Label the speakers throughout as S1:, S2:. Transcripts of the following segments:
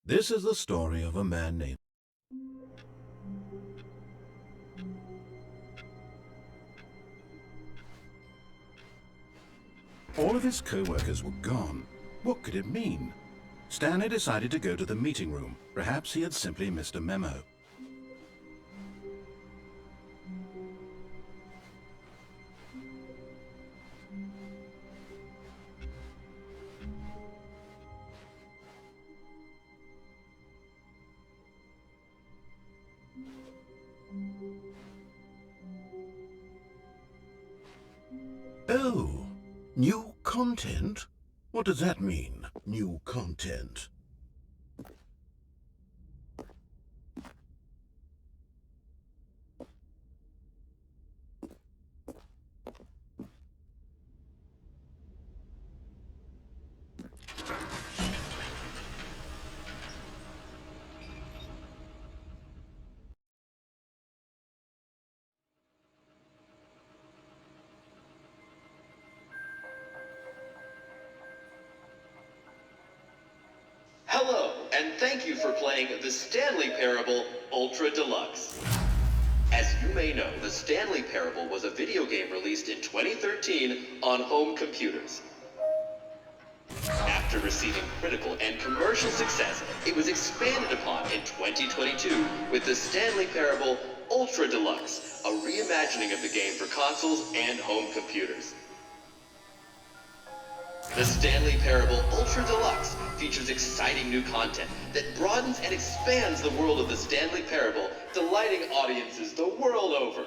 S1: This is the story of a man named... All of his co-workers were gone. What could it mean? Stanley decided to go to the meeting room. Perhaps he had simply missed a memo. Oh, new content? What does that mean, new content?
S2: Hello, and thank you for playing the Stanley Parable Ultra Deluxe. As you may know, the Stanley Parable was a video game released in 2013 on home computers. After receiving critical and commercial success, it was expanded upon in 2022 with the Stanley Parable Ultra Deluxe, a reimagining of the game for consoles and home computers. The Stanley Parable Ultra Deluxe features exciting new content that broadens and expands the world of the Stanley Parable, delighting audiences the world over.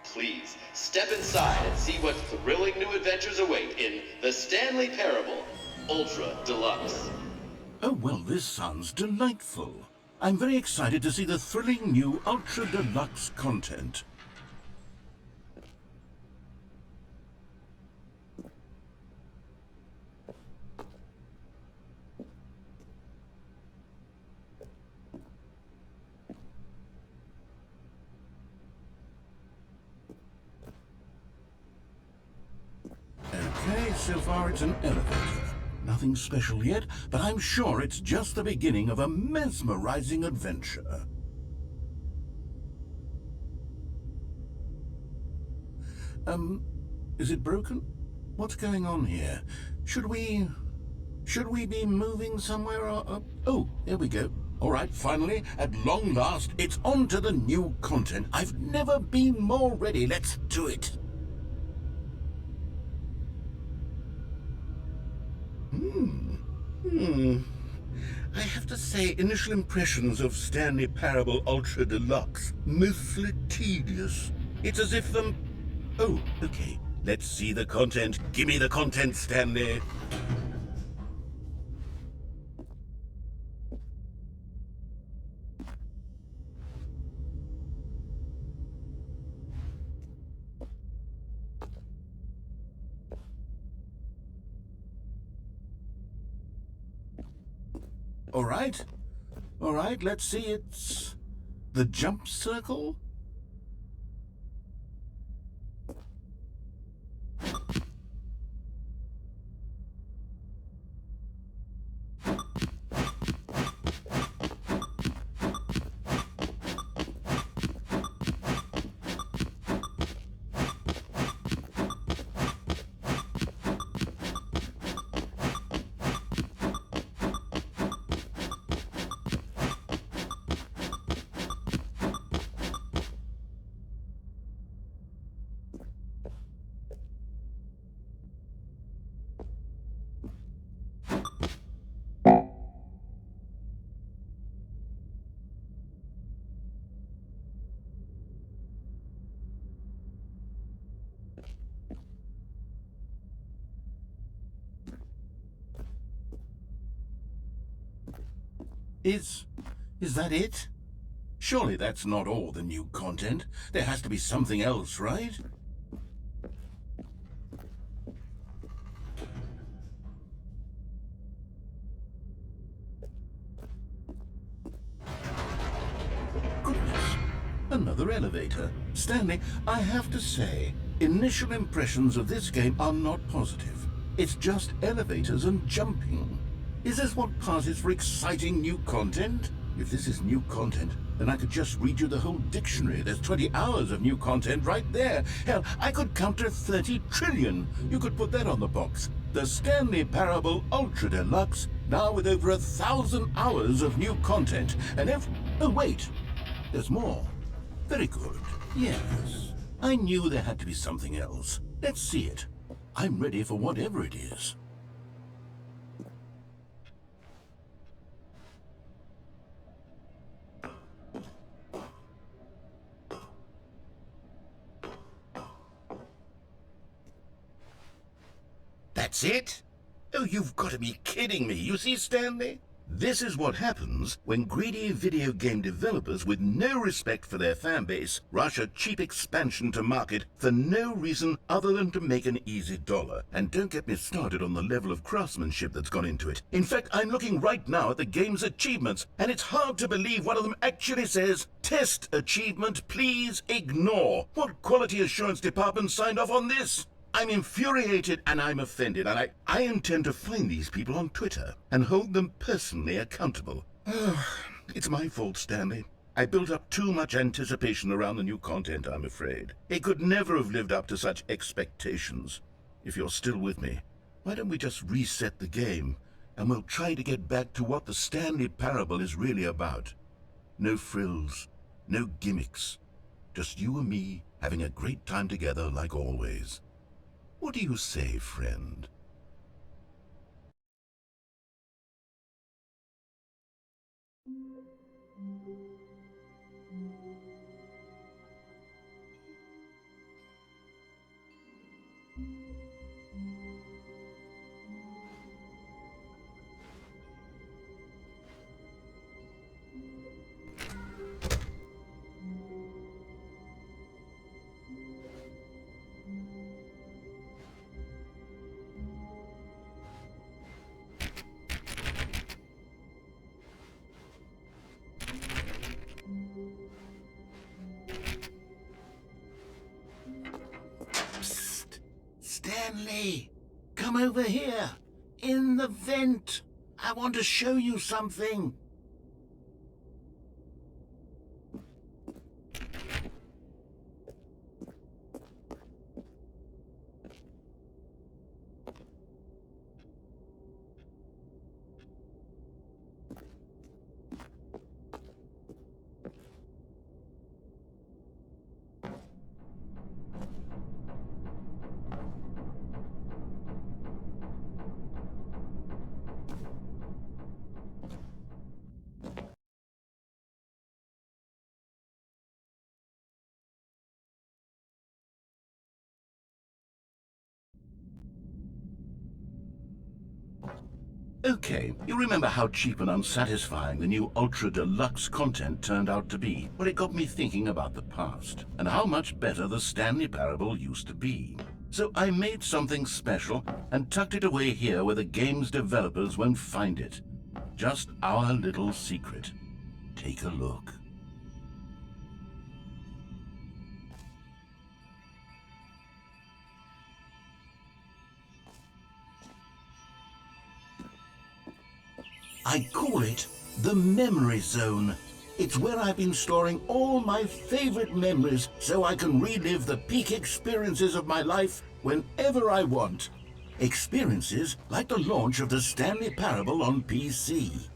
S2: Please, step inside and see what thrilling new adventures await in the Stanley Parable Ultra Deluxe.
S1: Oh, well, this sounds delightful. I'm very excited to see the thrilling new Ultra Deluxe content. Okay, so far it's an elevator. Nothing special yet, but I'm sure it's just the beginning of a mesmerizing adventure. Is it broken? What's going on here? Should we be moving somewhere or... Oh, there we go. All right, finally, at long last, it's on to the new content. I've never been more ready. Let's do it. I have to say, initial impressions of Stanley Parable Ultra Deluxe, mostly tedious. It's as if Oh, okay. Let's see the content. Give me the content, Stanley. All right, let's see, it's the jump circle? Is that it? Surely that's not all the new content. There has to be something else, right? Goodness, another elevator. Stanley, I have to say, initial impressions of this game are not positive. It's just elevators and jumping. Is this what passes for exciting new content? If this is new content, then I could just read you the whole dictionary. There's 20 hours of new content right there. Hell, I could counter 30 trillion. You could put that on the box. The Stanley Parable Ultra Deluxe, now with over 1,000 hours of new content. And oh wait, there's more. Very good. Yes. I knew there had to be something else. Let's see it. I'm ready for whatever it is. That's it? Oh, you've got to be kidding me. You see, Stanley? This is what happens when greedy video game developers with no respect for their fan base rush a cheap expansion to market for no reason other than to make an easy dollar. And don't get me started on the level of craftsmanship that's gone into it. In fact, I'm looking right now at the game's achievements, and it's hard to believe one of them actually says, "Test achievement, please ignore." What quality assurance department signed off on this? I'm infuriated and I'm offended, and I intend to find these people on Twitter and hold them personally accountable. It's my fault, Stanley. I built up too much anticipation around the new content, I'm afraid. It could never have lived up to such expectations. If you're still with me, why don't we just reset the game and we'll try to get back to what the Stanley Parable is really about. No frills, no gimmicks. Just you and me having a great time together like always. What do you say, friend? Psst! Stanley! Come over here! In the vent! I want to show you something! Okay, you remember how cheap and unsatisfying the new Ultra Deluxe content turned out to be? Well, it got me thinking about the past, and how much better the Stanley Parable used to be. So I made something special and tucked it away here where the game's developers won't find it. Just our little secret. Take a look. I call it the Memory Zone. It's where I've been storing all my favorite memories so I can relive the peak experiences of my life whenever I want. Experiences like the launch of the Stanley Parable on PC.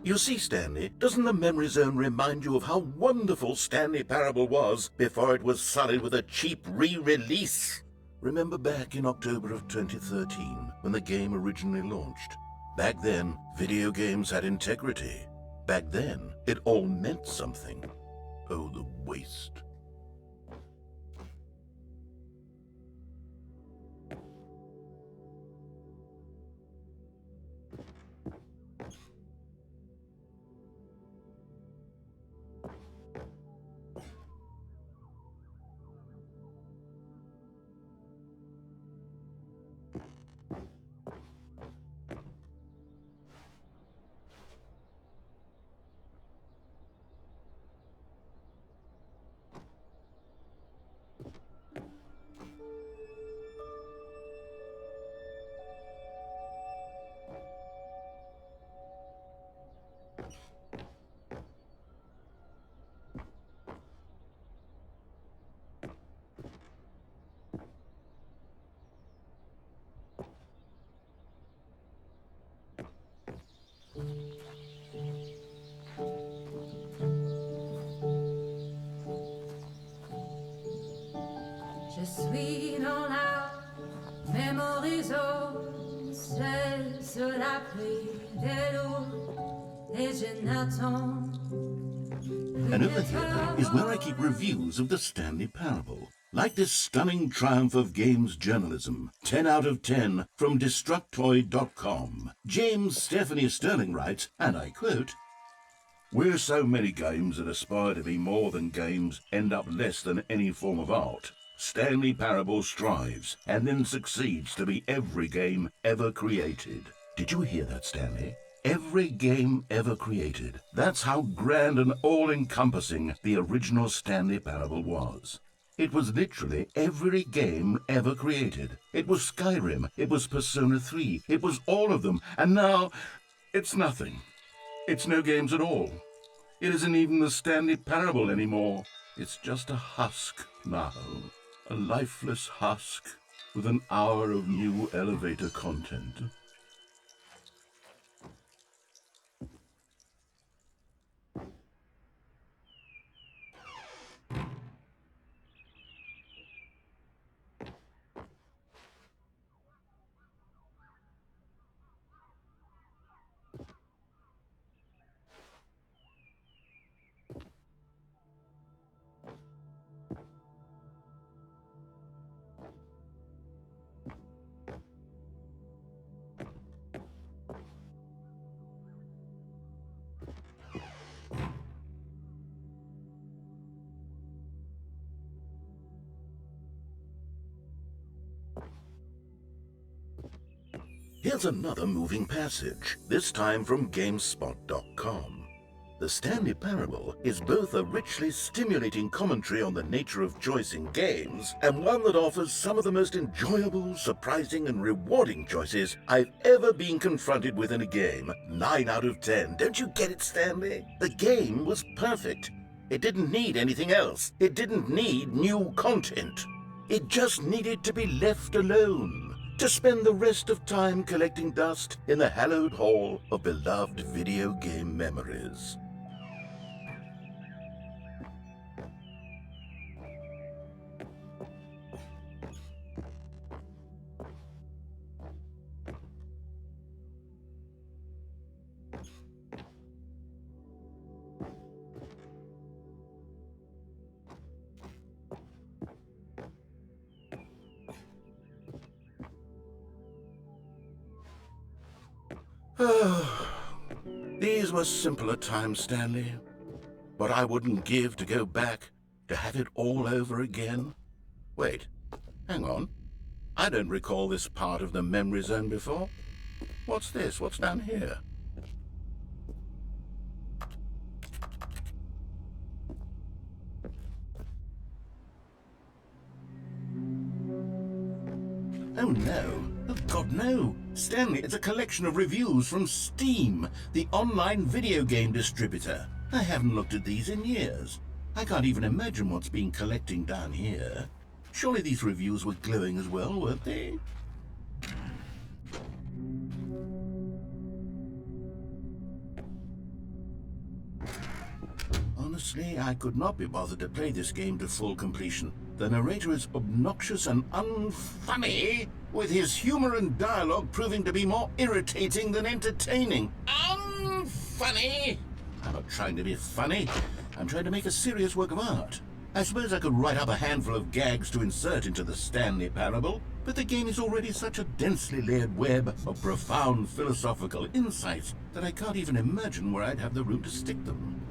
S1: You see, Stanley, doesn't the Memory Zone remind you of how wonderful Stanley Parable was before it was sullied with a cheap re-release? Remember back in October of 2013, when the game originally launched? Back then, video games had integrity. Back then, it all meant something. Oh, the waste. And over here is where I keep reviews of the Stanley Parable. Like this stunning triumph of games journalism, 10 out of 10 from Destructoid.com. James Stephanie Sterling writes, and I quote, "Where so many games that aspire to be more than games end up less than any form of art, Stanley Parable strives and then succeeds to be every game ever created." Did you hear that, Stanley? Every game ever created. That's how grand and all-encompassing the original Stanley Parable was. It was literally every game ever created. It was Skyrim, it was Persona 3, it was all of them, and now it's nothing. It's no games at all. It isn't even the Stanley Parable anymore. It's just a husk now. A lifeless husk with an hour of new elevator content. Here's another moving passage, this time from GameSpot.com. The Stanley Parable is both a richly stimulating commentary on the nature of choice in games, and one that offers some of the most enjoyable, surprising, and rewarding choices I've ever been confronted with in a game. 9 out of 10. Don't you get it, Stanley? The game was perfect. It didn't need anything else. It didn't need new content. It just needed to be left alone, to spend the rest of time collecting dust in the hallowed hall of beloved video game memories. These were simpler times, Stanley. What I wouldn't give to go back, to have it all over again. Wait, hang on. I don't recall this part of the memory zone before. What's this? What's down here? Oh no. Oh God, no. Stanley, it's a collection of reviews from Steam, the online video game distributor. I haven't looked at these in years. I can't even imagine what's been collecting down here. Surely these reviews were glowing as well, weren't they? Honestly, I could not be bothered to play this game to full completion. The narrator is obnoxious and unfunny, with his humor and dialogue proving to be more irritating than entertaining. Unfunny! I'm not trying to be funny. I'm trying to make a serious work of art. I suppose I could write up a handful of gags to insert into the Stanley Parable, but the game is already such a densely layered web of profound philosophical insights that I can't even imagine where I'd have the room to stick them.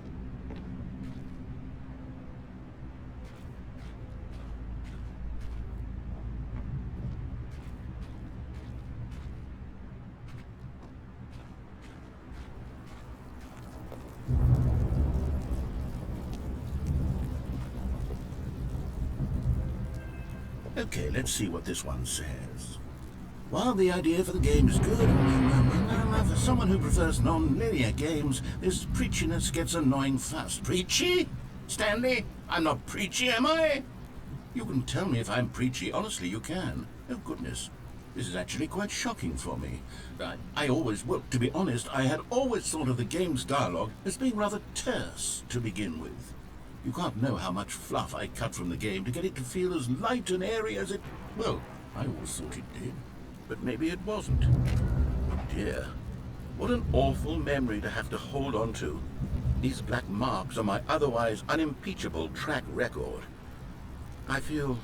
S1: Okay, let's see what this one says. While the idea for the game is good, for someone who prefers non-linear games, this preachiness gets annoying fast. Preachy? Stanley, I'm not preachy, am I? You can tell me if I'm preachy. Honestly, you can. Oh, goodness. This is actually quite shocking for me. Well, to be honest, I had always thought of the game's dialogue as being rather terse to begin with. You can't know how much fluff I cut from the game to get it to feel as light and airy as it... Well, I always thought it did. But maybe it wasn't. Oh dear. What an awful memory to have to hold on to. These black marks are my otherwise unimpeachable track record. I feel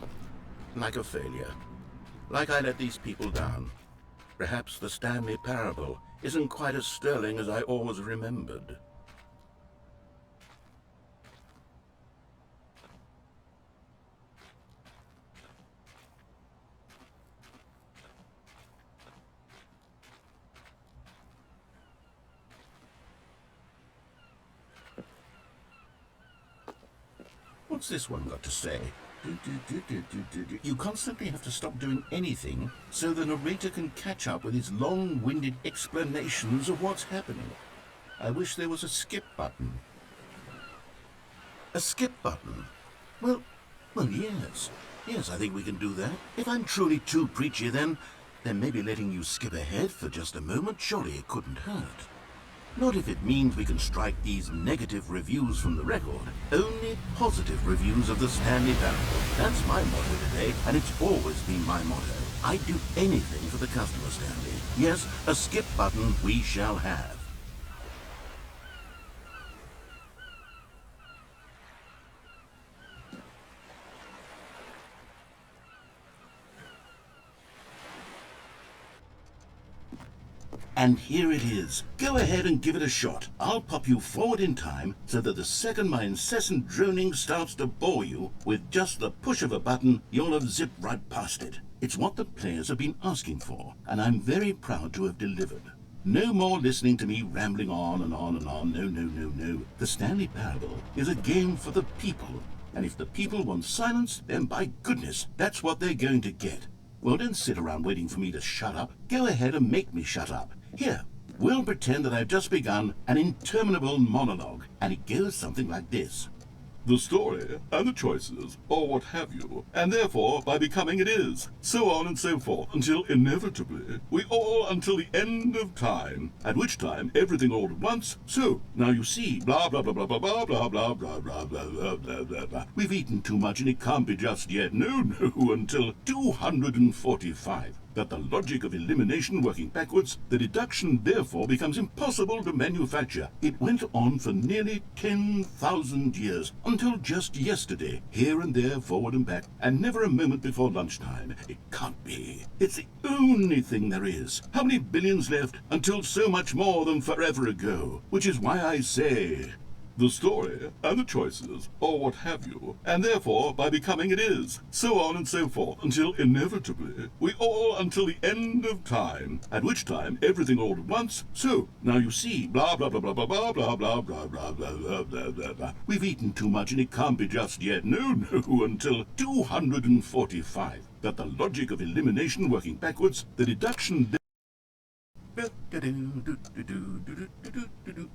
S1: like a failure. Like I let these people down. Perhaps the Stanley parable isn't quite as sterling as I always remembered. What's this one got to say? You constantly have to stop doing anything so the narrator can catch up with his long-winded explanations of what's happening. I wish there was a skip button. A skip button? Well, yes. Yes, I think we can do that. If I'm truly too preachy, then maybe letting you skip ahead for just a moment, surely it couldn't hurt. Not if it means we can strike these negative reviews from the record. Only positive reviews of the Stanley parable. That's my motto today, and it's always been my motto. I'd do anything for the customer, Stanley. Yes, a skip button we shall have. And here it is. Go ahead and give it a shot. I'll pop you forward in time so that the second my incessant droning starts to bore you, with just the push of a button, you'll have zipped right past it. It's what the players have been asking for, and I'm very proud to have delivered. No more listening to me rambling on and on and on. No. The Stanley parable is a game for the people, and if the people want silence, then by goodness, that's what they're going to get. Well, don't sit around waiting for me to shut up. Go ahead and make me shut up. Here, we'll pretend that I've just begun an interminable monologue, and it goes something like this. The story, and the choices, or what have you, and therefore, by becoming it is, so on and so forth, until inevitably, we all until the end of time, at which time everything all at once, so, now you see, blah blah blah blah blah blah blah blah blah blah blah blah blah blah blah. We've eaten too much and it can't be just yet, no, until 245. That the logic of elimination working backwards, the deduction therefore becomes impossible to manufacture. It went on for nearly 10,000 years, until just yesterday, here and there, forward and back, and never a moment before lunchtime. It can't be. It's the only thing there is. How many billions left until so much more than forever ago? Which is why I say, the story, and the choices, or what have you, and therefore, by becoming it is, so on and so forth, until inevitably, we all until the end of time, at which time everything all at once, so, now you see, blah blah blah blah blah blah blah blah blah blah blah blah blah blah. We've eaten too much and it can't be just yet, no, until 245. That the logic of elimination working backwards, the deduction...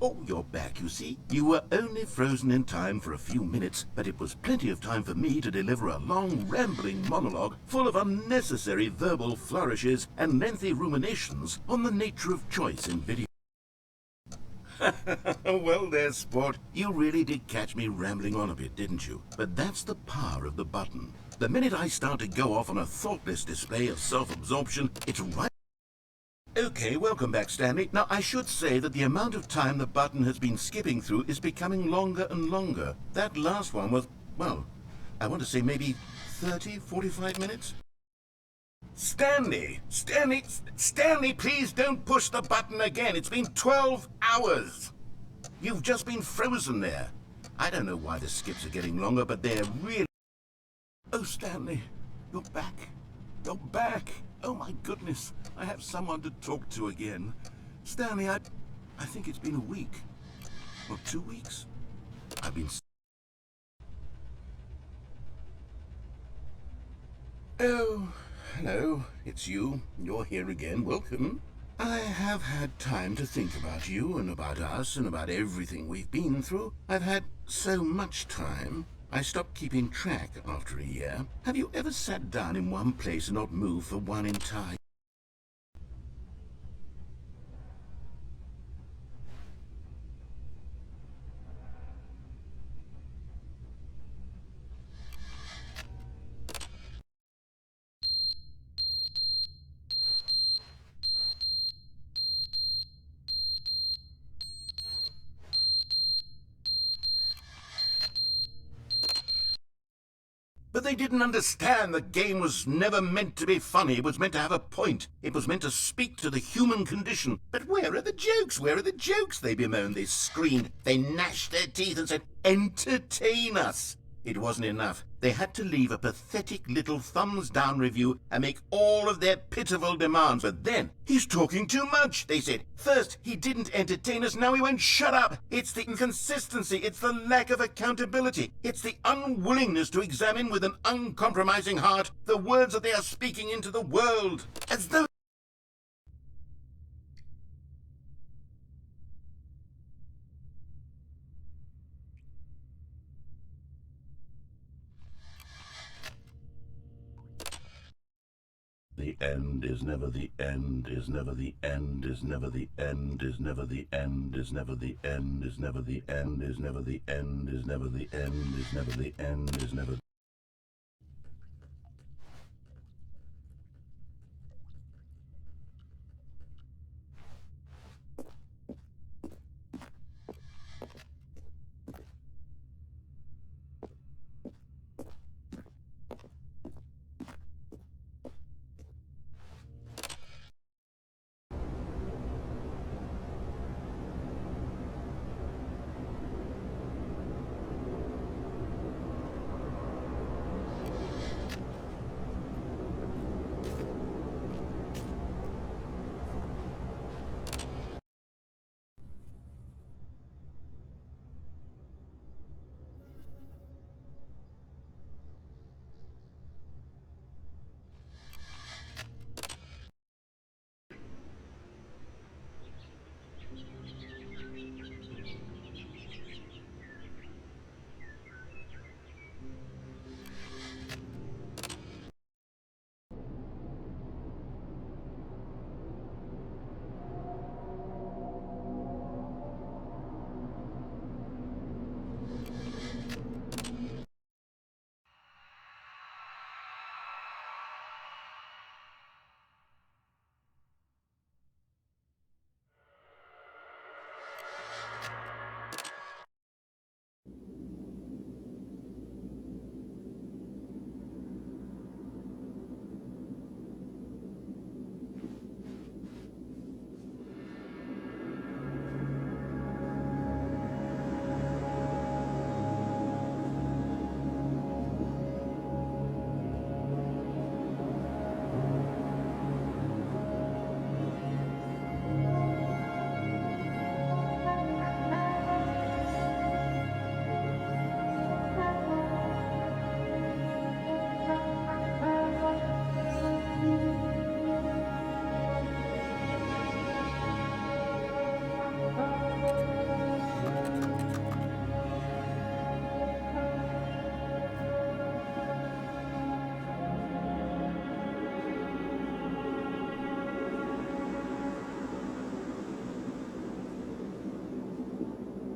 S1: Oh, you're back, you see. You were only frozen in time for a few minutes, but it was plenty of time for me to deliver a long, rambling monologue full of unnecessary verbal flourishes and lengthy ruminations on the nature of choice in video. Well there, sport. You really did catch me rambling on a bit, didn't you? But that's the power of the button. The minute I start to go off on a thoughtless display of self-absorption, it's right... Okay, welcome back, Stanley. Now, I should say that the amount of time the button has been skipping through is becoming longer and longer. That last one was, well, I want to say maybe 30, 45 minutes? Stanley, please don't push the button again. It's been 12 hours. You've just been frozen there. I don't know why the skips are getting longer, but they're really... Oh, Stanley, you're back. You're back. Oh, my goodness. I have someone to talk to again. Stanley, I think it's been a week. Or 2 weeks. I've been... Oh, hello. It's you. You're here again. Welcome. I have had time to think about you and about us and about everything we've been through. I've had so much time. I stopped keeping track after a year. Have you ever sat down in one place and not moved for one entire... But they didn't understand the game was never meant to be funny. It was meant to have a point. It was meant to speak to the human condition. But where are the jokes? Where are the jokes? They bemoaned, they screamed, they gnashed their teeth and said, entertain us. It wasn't enough. They had to leave a pathetic little thumbs-down review and make all of their pitiful demands. But then, he's talking too much, they said. First, he didn't entertain us, now he won't shut up. It's the inconsistency, it's the lack of accountability. It's the unwillingness to examine with an uncompromising heart the words that they are speaking into the world. As though the end is never the end, is never the end, is never the end, is never the end, is never the end, is never the end, is never the end, is never the end, is never the end, is never